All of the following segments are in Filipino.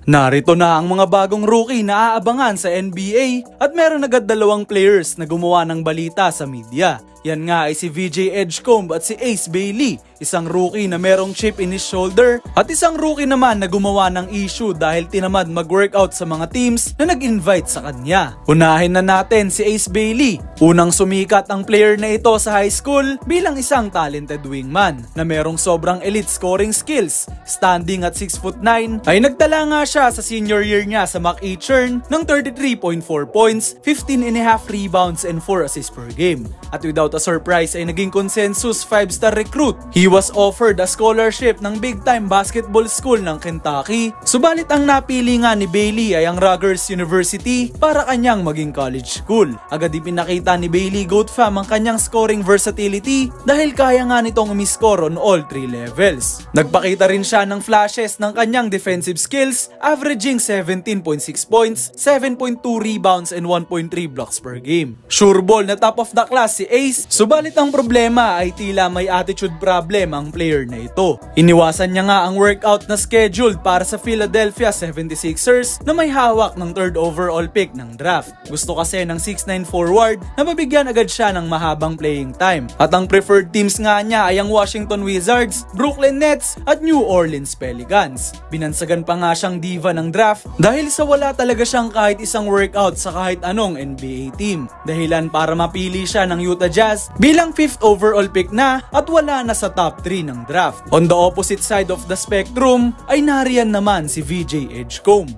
Narito na ang mga bagong rookie na aabangan sa NBA at meron agad dalawang players na gumawa ng balita sa media. Yan nga ay si VJ Edgecomb at si Ace Bailey, isang rookie na merong chip in his shoulder at isang rookie naman na gumawa ng issue dahil tinamad mag-workout sa mga teams na nag-invite sa kanya. Unahin na natin si Ace Bailey. Unang sumikat ang player na ito sa high school bilang isang talented wingman na merong sobrang elite scoring skills. Standing at 6'9", ay nagtala nga siya sa senior year niya sa McEachern ng 33.4 points, 15.5 rebounds and 4 assists per game. At without a surprise ay naging consensus 5-star recruit. He was offered a scholarship ng big-time basketball school ng Kentucky. Subalit ang napili nga ni Bailey ay ang Rutgers University para kanyang maging college school. Agad ipinakita ni Bailey Goat Fam ang kanyang scoring versatility dahil kaya nga nitong umiscore on all 3 levels. Nagpakita rin siya ng flashes ng kanyang defensive skills, averaging 17.6 points, 7.2 rebounds and 1.3 blocks per game. Sure ball na top of the class si Ace, subalit ang problema ay tila may attitude problem ang player na ito. Iniwasan niya nga ang workout na scheduled para sa Philadelphia 76ers na may hawak ng 3rd overall pick ng draft. Gusto kasi ng 6'9" forward na mabigyan agad siya ng mahabang playing time. At ang preferred teams nga niya ay ang Washington Wizards, Brooklyn Nets at New Orleans Pelicans. Binansagan pa nga siyang diva ng draft dahil sa wala talaga siyang kahit isang workout sa kahit anong NBA team. Dahilan para mapili siya ng Utah Jazz bilang 5th overall pick na at wala na sa top 3 ng draft. On the opposite side of the spectrum ay nariyan naman si VJ Edgecomb.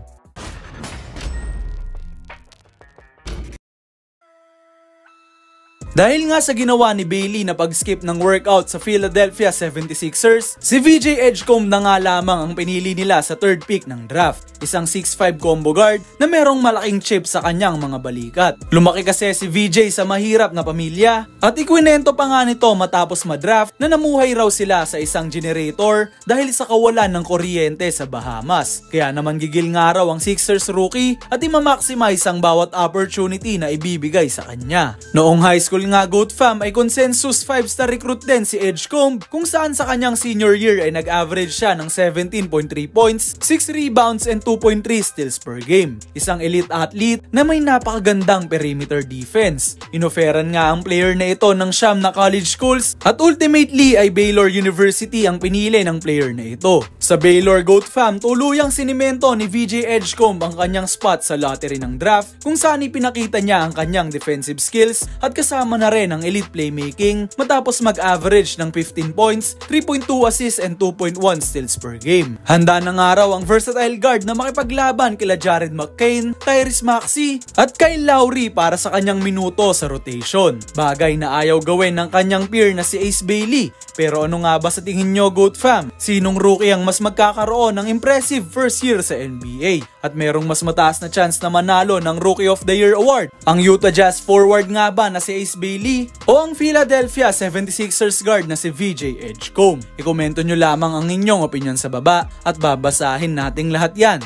Dahil nga sa ginawa ni Bailey na pag-skip ng workout sa Philadelphia 76ers, si VJ Edgecomb na nga lamang ang pinili nila sa 3rd pick ng draft. Isang 6'5" combo guard na merong malaking chip sa kanyang mga balikat. Lumaki kasi si VJ sa mahirap na pamilya at ikwinento pa nga nito matapos madraft na namuhay raw sila sa isang generator dahil sa kawalan ng kuryente sa Bahamas. Kaya naman gigil nga raw ang Sixers rookie at ima-maximize ang bawat opportunity na ibibigay sa kanya. Noong high school nga Goat Fam ay consensus 5-star recruit din si Edgecomb kung saan sa kanyang senior year ay nag-average siya ng 17.3 points, 6 rebounds and 2.3 steals per game. Isang elite athlete na may napakagandang perimeter defense. Inoferan nga ang player na ito ng siyam na college schools at ultimately ay Baylor University ang pinili ng player na ito. Sa Baylor Goat Fam, tuluyang sinimento ni VJ Edgecomb ang kanyang spot sa lottery ng draft kung saan ipinakita niya ang kanyang defensive skills at kasama na rin ang elite playmaking matapos mag-average ng 15 points, 3.2 assists and 2.1 steals per game. Handa na nga raw ang versatile guard na makipaglaban kila Jared McCain, Tyrese Maxey at Kyle Lowry para sa kanyang minuto sa rotation. Bagay na ayaw gawin ng kanyang peer na si Ace Bailey. Pero ano nga ba sa tingin nyo Goat Fam? Sinong rookie ang mas magkakaroon ng impressive first year sa NBA? At merong mas mataas na chance na manalo ng Rookie of the Year award? Ang Utah Jazz forward nga ba na si Ace Bailey o ang Philadelphia 76ers guard na si VJ Edgecomb? I-komento nyo lamang ang inyong opinion sa baba at babasahin nating lahat yan.